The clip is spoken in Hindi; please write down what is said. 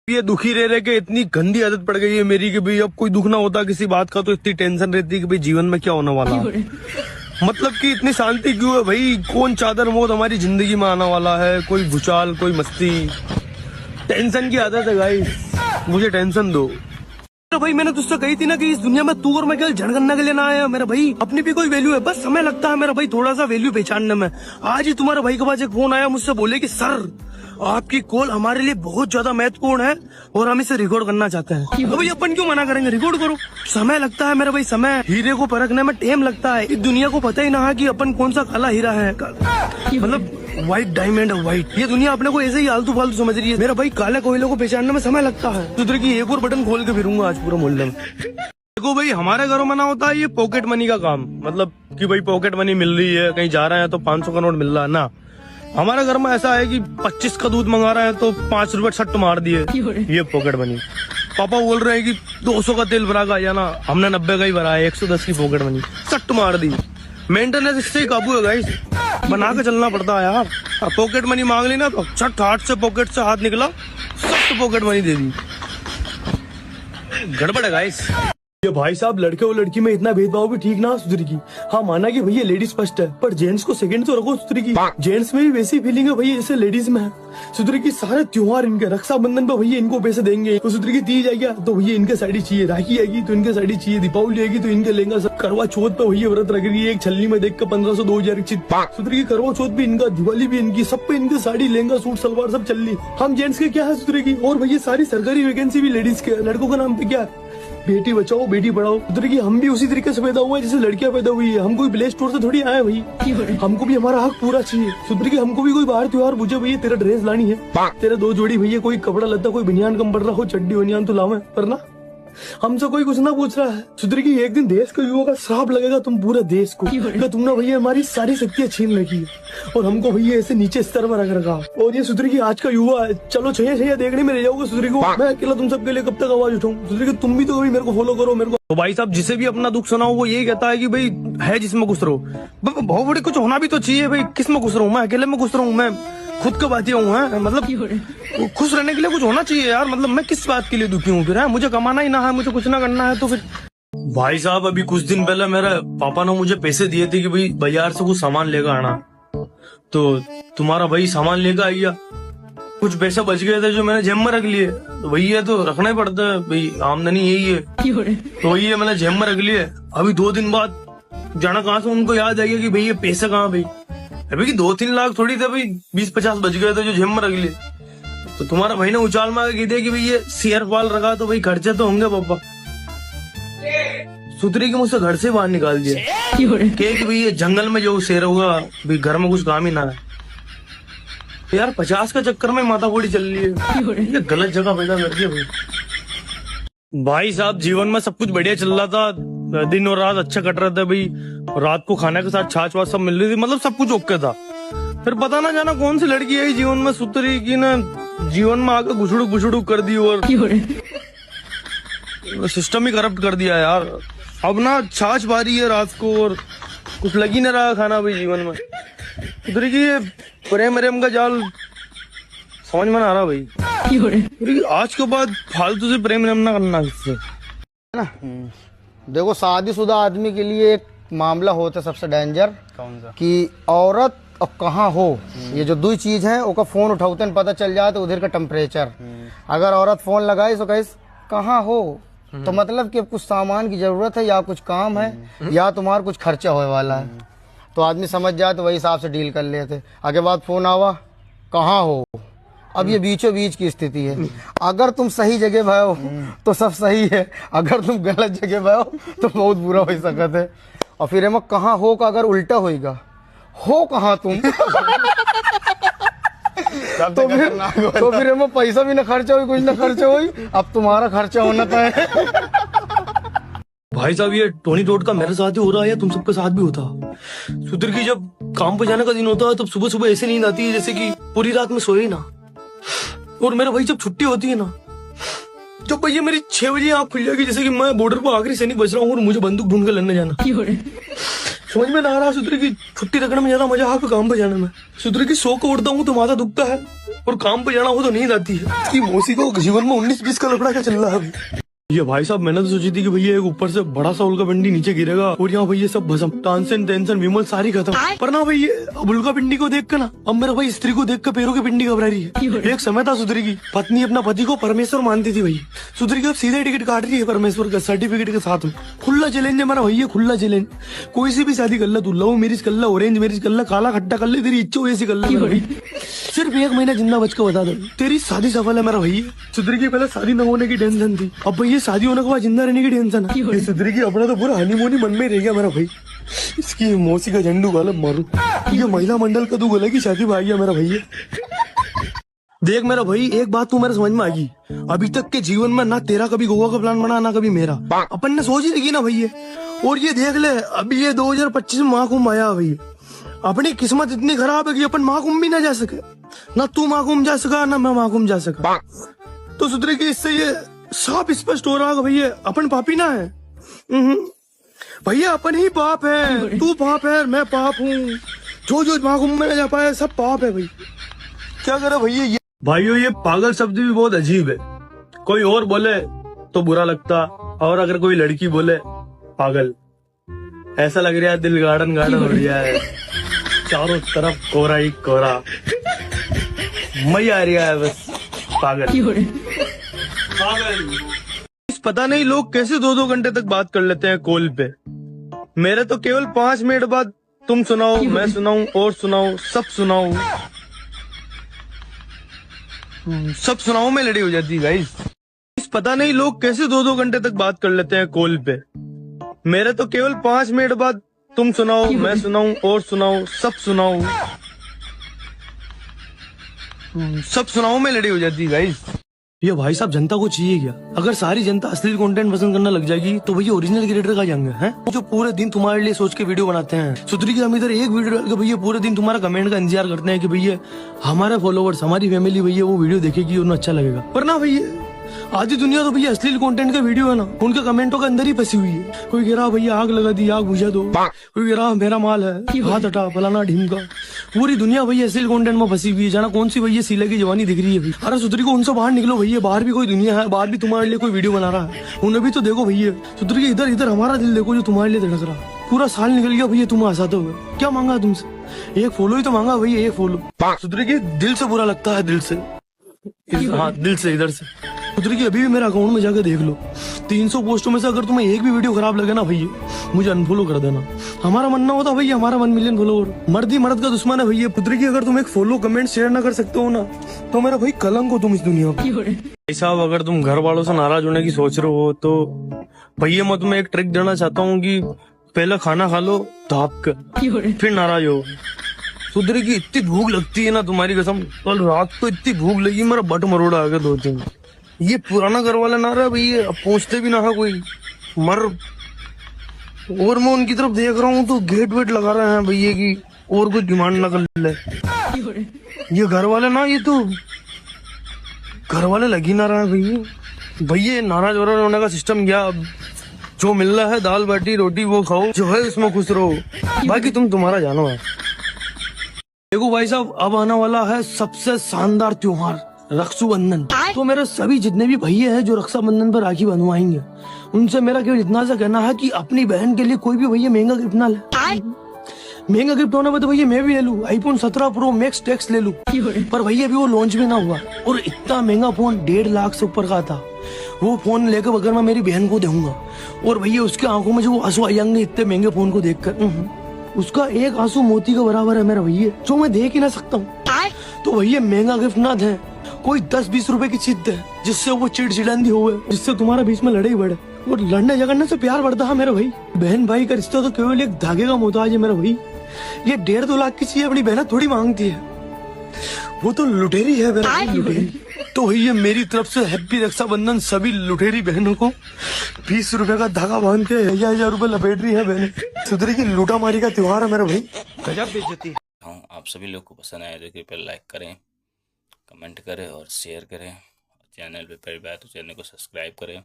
ये दुखी रह रहे के इतनी गंदी आदत पड़ गई है मेरी कि भाई अब कोई दुख ना होता किसी बात का तो इतनी टेंशन रहती है कि भाई जीवन में क्या होने वाला है। मतलब कि इतनी शांति क्यों है भाई? कौन चादर मौत हमारी जिंदगी में आने वाला है? कोई भूचाल, कोई मस्ती, टेंशन की आदत है गाइस। मुझे टेंशन दो। तो भाई मैंने तुझसे कही थी ना कि इस दुनिया में तू और मैं केवल जनगणना के लिए ना आया मेरा भाई। अपनी भी कोई वैल्यू है, बस समय लगता है मेरा भाई थोड़ा सा वैल्यू पहचानने में। आज ही तुम्हारे भाई के पास एक फोन आया, मुझसे बोले कि सर आपकी कॉल हमारे लिए बहुत ज्यादा महत्वपूर्ण है और हम इसे रिकॉर्ड करना चाहते हैं। तो भाई अपन क्यों मना करेंगे, रिकॉर्ड करो। समय लगता है मेरा भाई, समय। हीरे को परखने में टाइम लगता है। इस दुनिया को पता ही ना है कि अपन कौन सा काला हीरा है, मतलब व्हाइट डायमंड है, व्हाइट। ये दुनिया अपने को ऐसे ही आलतू फालतू समझ रही है मेरा भाई। काले कोयले को पहचानने में समय लगता है। दूसरे की एक और बटन खोल के फिरूंगा आज पूरा मोहल्ले में। देखो भाई हमारे घरों में ना होता है ये पॉकेट मनी का काम, मतलब कि भाई पॉकेट मनी मिल रही है, कहीं जा रहे हैं तो 500 का नोट मिल रहा है ना। हमारे घर में ऐसा है कि 25 का दूध मंगा रहे हैं तो 5 रुपए सट्ट मार दिए, ये पॉकेट मनी। पापा बोल रहे हैं कि 200 का तेल भरा का, या ना हमने 90 का ही भरा है, 110 की पॉकेट मनी सट्ट मार दी। मेंटेनेंस इससे ही काबू है गाइस, बना के चलना पड़ता है यार। पॉकेट मनी मांग ली ना तो छट हाथ से पॉकेट से हाथ निकला, सट्ट पॉकेट मनी दे दी। गड़बड़ है गाइस। ये भाई साहब लड़के और लड़की में इतना भेदभाव भी ठीक ना सुधरी की। हाँ माना कि भैया लेडीज फर्स्ट है, पर जेंट्स को सेकंड तो रखो सुधरी की। जेंट्स में भी वैसी फीलिंग है भैया जैसे लेडीज में है। सुधरी की सारे त्योहार इनके, रक्षाबंधन पे भैया इनको पैसे देंगे, तो सुधरी की तीज आएगी तो भैया इनके साड़ी चाहिए, राखी आएगी तो इनके साड़ी चाहिए, दीपावली आएगी तो इनके लेंगे सब। करवा चौथ पे भैया व्रत रखेगी, एक छल्ली में देख कर 1500 2000 की सुधरी की। करवा चौथ भी इनका, दिवाली भी इनकी, सब पे इनके साड़ी लहंगा सूट सलवार सब चल रही। हम जेंट्स के क्या है सुधरी की? और भैया सारी सरकारी वैकेंसी भी लेडीज के, लड़कों का नाम पे क्या बेटी बचाओ बेटी पढ़ाओ। उधर की हम भी उसी तरीके से पैदा हुए जैसे लड़कियां पैदा हुई है। हम कोई प्ले स्टोर से थोड़ी आए भाई, हमको भी हमारा हक पूरा चाहिए। सुधर की हमको भी कोई बाहर त्योहार पूछे भैया तेरा ड्रेस लानी है, तेरे 2 जोड़ी भैया कोई कपड़ा लता, कोई बनियान कम पड़ रहा हो, चड्डी बनियान तो लावे, पर ना हमसे कोई कुछ ना पूछ रहा है। सुधर की एक दिन देश के युवा का श्राप लगेगा तुम पूरे देश को, तुमने भैया हमारी सारी शक्तियां छीन रखी है और हमको भैया ऐसे नीचे स्तर पर रख रखा। और ये सुधर की आज का युवा है, चलो छैया देखने में रह जाओगे सुधर को। मैं अकेला तुम सबके लिए कब तक आवाज उठाऊं? सुधर की तुम भी तो कभी मेरे को फॉलो करो मेरे को। तो भाई साहब जिसे भी अपना दुख सुनाओ वो यही कहता है कि भाई है जिसमें खुश रहो। बहुत बड़ी कुछ होना भी तो चाहिए भाई, किस में खुश रहूं? मैं अकेले में खुश रहूं? मैं खुद का बात हूँ है, मतलब खुश रहने के लिए कुछ होना चाहिए यार। मतलब मैं किस बात के लिए दुखी हूँ फिर? है मुझे कमाना ही ना है, मुझे कुछ ना करना है तो फिर। भाई साहब अभी कुछ दिन पहले मेरे पापा ने मुझे पैसे दिए थे कि भाई बाजार से कुछ सामान लेकर आना, तो तुम्हारा भाई सामान लेकर आ गया। कुछ पैसे बच गए थे जो मैंने जेब में रख लिए, तो भैया तो रखना ही पड़ता है भाई, आमदनी यही है, तो वही है मैंने जेब में रख लिए। अभी 2 दिन बाद जाना कहाँ से उनको याद आ गया कि भाई ये पैसे कहाँ भाई? अभी 2-3 लाख थोड़ी थे भाई, 20-50 बच गए थे जो जेब में रख लिए। तो तुम्हारा भाई ने उछाल मार के दिया कि भाई ये शेयर पाल रखा तो भाई खर्चे तो होंगे पापा। सुतरी के मुझसे घर से बाहर निकाल दिया कि भाई ये जंगल में जो शेर होगा भाई घर में कुछ काम ही ना है। यार 50 का चक्कर में माथा फोड़ी चल रही है, ये गलत जगह पैदा कर दिया भाई। भाई साहब जीवन में सब कुछ बढ़िया चल रहा था, दिन और रात अच्छा कट रहा था भाई। रात को खाने के साथ छाछ वाछ सब मिल रही थी, मतलब सब कुछ ओके था। फिर पता ना जाना कौन सी लड़की आई जीवन में, सुतरी की ना जीवन में आकर घुसड़ू कर दी और सिस्टम ही करप्ट कर दिया यार। अब ना छाछ बारी है रात को और कुछ लग ही नहीं रहा खाना भाई जीवन में। सुतरी की ये प्रेम का जाल समझ में ना आ रहा भाई। आज के बाद फालतू से प्रेम ना करना किससे ना। देखो शादीशुदा आदमी के लिए एक मामला होता है सबसे डेंजर, कौन सा? कि औरत अब कहाँ हो, ये जो 2 चीज है ओका फोन उठाते पता चल जाए तो उधर का टेम्परेचर। अगर औरत फोन लगाई तो कहिस कहाँ हो, तो मतलब कि कुछ सामान की जरूरत है या कुछ काम है या तुम्हारा कुछ खर्चा होने वाला है, तो आदमी समझ जाए तो वही हिसाब से डील कर लेते। आगे बाद फोन आवा कहाँ हो, अब ये बीचों बीच की स्थिति है। अगर तुम सही जगह भयो तो सब सही है, अगर तुम गलत जगह भयो तो बहुत बुरा हो सकता है। और फिर एम कहाँ हो का अगर उल्टा होएगा, हो कहाँ तुम तो फिर एम पैसा भी ना खर्चा हुई, कुछ ना खर्चा हुई, अब तुम्हारा खर्चा होना था। भाई साहब ये टोनी टोट का मेरे साथ ही हो रहा है, तुम सबके साथ भी होता। सुधर की जब काम पे जाने का दिन होता है तब सुबह सुबह ऐसे नींद आती है जैसे कि पूरी रात में सोए ना। और मेरा भाई जब छुट्टी होती है ना, जब भैया मेरी 6 बजे आँख खुल जाएगी जैसे कि मैं बॉर्डर पर आखिरी सैनिक बच रहा हूँ और मुझे बंदूक ढूंढ कर लड़ने जाना। समझ में ना आ रहा सुधरी की छुट्टी रखने में ज्यादा मजा है काम पे जाने में। सुधरी की 100 को उठता हूँ तो माथा दुखता है और काम पे जाना हो तो नींद आती है। इसकी मौसी को जीवन में 19-20 का लफड़ा क्या चल रहा है अभी। ये भाई साहब मैंने तो सोची थी कि भैया एक ऊपर से बड़ा सा उल्का पिंडी नीचे गिरेगा और यहाँ भैया सब भसम टेंशन टेंशन विमल सारी खत्म। पर ना भैया अब उल्का पिंडी को देख कर ना अब मेरा भाई स्त्री को देख कर पैरों की पिंडी घबरा रही है। एक समय था सुधरी की पत्नी अपना पति को परमेश्वर मानती थी भाई। सुधरी की अब सीधे टिकट काट रही है परमेश्वर का सर्टिफिकेट के साथ में। खुला चैलेंज है मेरा भैया, खुला चैलेंज। कोई सी भी शादी कर ला तू, लव मैरिज कर ला, ऑरेंज मैरिज कर ला, काला खट्टा कर ले, तेरी इच्छा वैसी कर ला भाई। सिर्फ 1 महीना जिंदा बच के बता दो तेरी शादी सफल है मेरा भैया। सुधरी की पहले शादी न होने की टेंशन थी, अब भैया शादी होने के बाद जिंदा रहने की टेंशन है। सुधरी की अपना तो पूरा हनीमून ही मन में रह गया मेरा भाई। इसकी मौसी का झंडू वाला मारू। ये महिला मंडल का तू बोला की शादी में आ गया मेरा भैया। देख मेरा भाई एक बात तू मेरे समझ में आ गई, अभी तक के जीवन में ना तेरा कभी गोवा का प्लान बना ना कभी मेरा। अपन ने सोच ही रखी ना भैया। और ये देख ले अभी ये 2025 में महाकुंभ आया भैया। अपनी किस्मत इतनी खराब है कि अपन महाकुंभ भी ना जा सके, ना तू महाकुंभ जा सका ना मैं महाकुंभ जा सका। तो सुधरी की इससे ये साफ स्पष्ट हो रहा है भैया अपन पापी ना है। भैया अपन ही पाप है, तू पाप है मैं पाप हूँ। जो महाकुंभ में न जा पाए सब पाप है भाई। क्या करे भैया ये भाइयों, ये पागल शब्द भी बहुत अजीब है। कोई और बोले तो बुरा लगता और अगर कोई लड़की बोले पागल ऐसा लग रहा है दिल गार्डन गार्डन हो गया है। चारों तरफ कोरा ही कोरा, मजा आ रहा है बस। पागल पागल। पता नहीं लोग कैसे 2-2 घंटे तक बात कर लेते हैं कॉल पे। मेरे तो केवल 5 मिनट बाद तुम सुनाओ मैं सुनाऊं और सुनाओ सब सुनाओ सब सुनाओ में लड़ी हो जाती गाइस। पता नहीं लोग कैसे 2-2 घंटे तक बात कर लेते हैं कॉल पे। मेरे तो केवल 5 मिनट बाद तुम सुनाओ मैं सुनाऊं और सुनाओ सब सुनाओ सब सुनाओ में लड़ी हो जाती गाइस। ये भाई साहब जनता को चाहिए क्या? अगर सारी जनता असली कंटेंट पसंद करना लग जाएगी तो भैया ओरिजिनल क्रिएटर का जाएंगे हैं जो पूरे दिन तुम्हारे लिए सोच के वीडियो बनाते हैं। सुधरी की हम इधर एक वीडियो डाल के भैया पूरे दिन तुम्हारा कमेंट का इंतजार करते हैं कि भैया हमारे फॉलोवर्स हमारी फैमिली भैया वो वीडियो देखेगी उन्हें अच्छा लगेगा। पर ना भैया आधी दुनिया तो भैया असली कंटेंट का वीडियो है ना उनके कमेंटों के अंदर ही फंसी हुई है। कोई कह रहा भैया आग लगा दी, आग बुझा दो, कोई कह रहा मेरा माल है, हाथ हटा, फलाना ढीमका। पूरी दुनिया भैया असली कंटेंट में फंसी हुई है। जाना कौन सी भैया सीला की जवानी दिख रही है। अरे सुधरी को उनसे बाहर निकलो भैया, बाहर भी कोई दुनिया है, बाहर भी तुम्हारे लिए कोई वीडियो बना रहा है, उन्हें भी तो देखो भैया। सुधरी के इधर इधर हमारा दिल देखो जो तुम्हारे लिए धड़क रहा। पूरा साल निकल गया भैया तुम हंसाते हुए, क्या मांगा तुमसे? एक फॉलो ही तो मांगा भैया, एक फॉलो। सुधरी के दिल से बुरा लगता है, दिल से, हाँ दिल से, इधर से। सुधरी की अभी भी मेरे अकाउंट में जाकर देख लो, 300 पोस्टों में से अगर तुम्हें एक भी वीडियो खराब लगे ना भैया मुझे अनफॉलो कर देना। हमारा मानना होता भैया हमारा 1 मिलियन फॉलोवर, मर्द ही मर्द का दुश्मन है भैया। सुधरी की अगर तुम एक फॉलो कमेंट शेयर ना कर सकते हो ना तो मेरा भाई कलंक हो तुम इस दुनिया में। भाई साहब अगर तुम घर वालों से नाराज होने की सोच रहे हो तो भैया मैं तुम्हें एक ट्रिक देना चाहता हूँ कि पहले खाना खा लो धाप कर, फिर नाराज हो। सुधरी की इतनी भूख लगती है ना तुम्हारी कसम, कल रात को इतनी भूख लगी मेरा बट मरोड़ा आ गया 2-3। ये पुराना घर वाला ना रहा भैया, अब पहुंचते भी ना है कोई मर। और मैं उनकी तरफ देख रहा हूँ तो गेट वेट लगा रहे हैं भैया की और कुछ डिमांड ना कर ले। ये घर वाले ना, ये तो घर वाले लगी ना रहा है भैया। भैया नाराज वाराज होने का सिस्टम क्या, अब जो मिल रहा है दाल बाटी रोटी वो खाओ, जो है उसमें खुश रहो, बाकी तुम तुम्हारा जानो है। देखो भाई साहब अब आने वाला है सबसे शानदार त्योहार रक्षाबंधन। तो मेरे सभी जितने भी भैया हैं जो रक्षाबंधन पर राखी बंधवाएंगे उनसे मेरा केवल इतना सा कहना है कि अपनी बहन के लिए कोई भी भैया महंगा गिफ्ट ना ले। महंगा गिफ्ट होने में तो भैया मैं भी ले लूं, iPhone 17 Pro Max टैक्स ले लूं, पर भैया अभी वो लॉन्च भी ना हुआ और इतना महंगा फोन 1.5 लाख से ऊपर का था। वो फोन लेकर बगैर मैं मेरी बहन को दूंगा और भैया उसके आंखों में जो वो आंसू आ जाएंगे इतने महंगे फोन को देखकर। उसका एक आंसू मोती का बराबर है मेरा भैया, जो मैं देख ही ना सकता हूँ। तो भैया महंगा गिफ्ट ना दे, कोई 10-20 रुपए की चीज दे जिससे वो चिड़चिड़ांदी हो, जिससे तुम्हारा बीच में लड़ाई बढ़े। और लड़ने झगड़ने से प्यार बढ़ता है मेरा भाई। बहन भाई का रिश्ता तो केवल एक धागे का मोहताज है मेरा भाई। ये 1.5-2 लाख की चीज अपनी बहन थोड़ी मांगती है, वो तो लुटेरी है मेरा भाई, लुटेरी। तो भैया मेरी तरफ से हैप्पी रक्षाबंधन सभी लुटेरी बहनों को। 20 रुपए का धागा बांध के 1000 रुपए लपेट रही है बहने। सुधरी की लूटा मारी का त्योहार है मेरा भाई, गजब बेइज्जती। आप सभी लोग को पसंद आया तो कृपया लाइक करें, कमेंट करें और शेयर करें। चैनल पे पहली बार तो चैनल को सब्सक्राइब करें।